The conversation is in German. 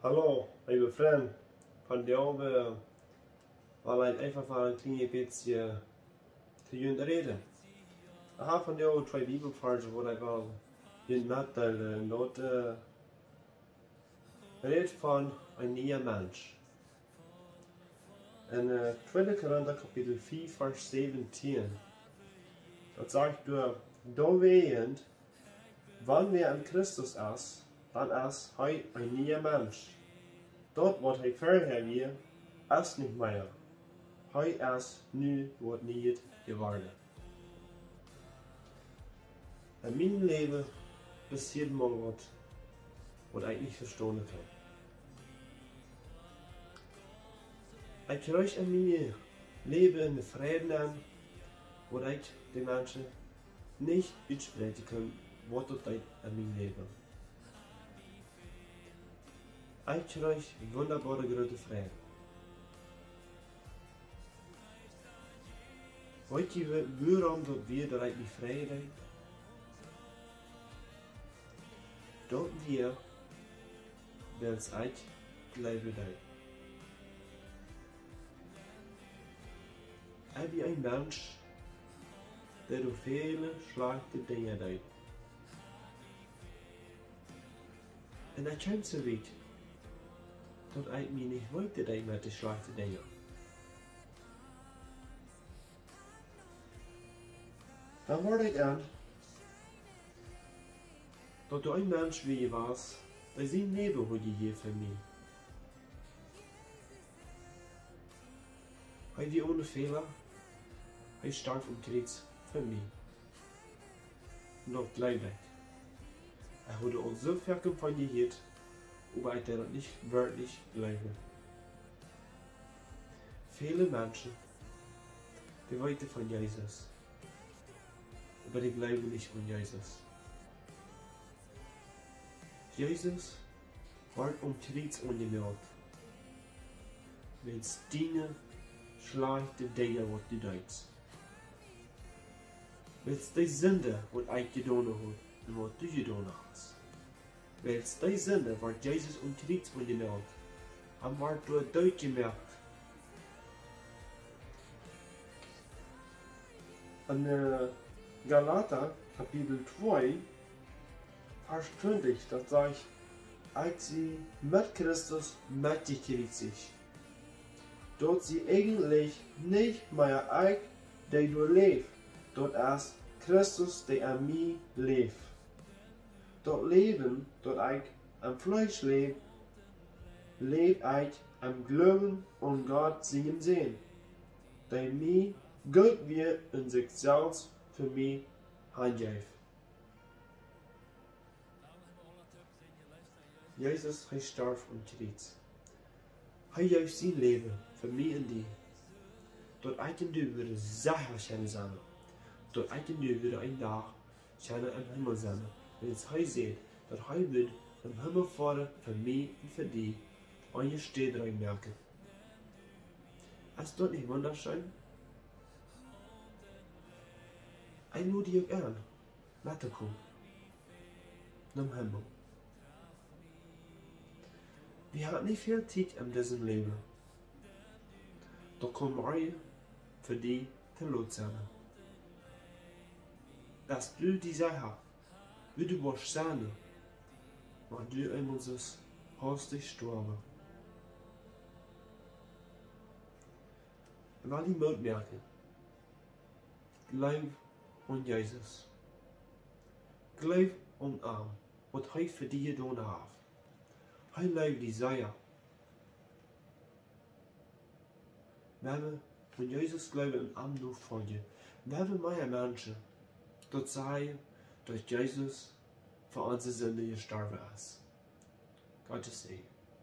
Hallo, liebe Freunde. Vandaag wil ik even van een klein beetje te jullie reden. Ik heb vandaag twee Bibelversen waar ik wil jullie mitteilen. Dat redt van een nieuwe mens. In 2 Korinther kapitel 4 vers 17. Dat zegt door, da wetend, wanneer in Christus is, dan is hij een nieuwe mens. Dat wat hij vorher weer, is niet meer. Hij is nu wat niet geworden. In mijn leven passiert mal wat ik niet verstaan kan. Ik krijg in mijn leven in de vrede aan, wat ik de mensen niet uitspreken kan, wat dat ik in mijn leven. Ik krijg wunderbare grote vrede. Weet je waarom dat weer dat ik die vrede heb? Dat weer, wens ik blijven doen. Ik ben een mens, der door vele slechte dingen deed. En ik kan zo weet, dat ik me niet weiter deed met de slechte dingen. Dan word ik aan, dat er een mens wie je was, dat zijn leven hoe je hier voor mij. Hij wie ohne Fehler, hij starb am Kreuz für mich. Und auch gleichzeitig. Er wurde uns so viel von dir hier, aber ich das nicht wörtlich glauben. Viele Menschen, die wollten von Jesus, aber die glauben nicht von Jesus. Jesus war am Kreuz angemeldet, wenn es deine schlechte Dinge, was du denkst. Weil es die Sünde, was ich getan habe, und was du getan hast. Weil es die Sünde, was Jesus am Kreuz angemeldet hat, haben wir dort durchgemerkt. In Galater, Kapitel 2, Vers 20, das sagt, ich sie mit Christus mitgekreuzigt. Dort sie eigentlich nicht mehr ich, der du lebst, dort ist Christus, der an mir lebt. Dort Leben, dort ich am Fleisch lebe, lebe ich am Glauben und Gott singen sehen, der mir Gott wir in sich selbst für mich handgeeft. Jesus, hij starb am Kreuz. Hij geeft zijn leven voor mij en die. Dat ik en du weer sicher zijn. Dat ik en du weer een dag zijn in Himmel zijn. Wenn es hij zegt dat hij wil im Himmel Vater für mich und für die an je steht reinmerken. Ist das nicht wunderschön? Ich lade dich an, nach der kommen. Im Himmel. Wir haben nicht viel Zeit in diesem Leben. Da kommen wir für die zu Luzern. Dass du die Sache, wie du warst sein, weil du in unseres hast dich gestorben. Weil die Mut merken, glaub an Jesus. Glaub an ihn, was er für dich getan hat. Hij leeft die Seier. We hebben van Jezus geloven en aan nog volgen. We hebben meer mensen dat zeggen dat Jezus voor onze zonde gestorven is. Gottes Segen.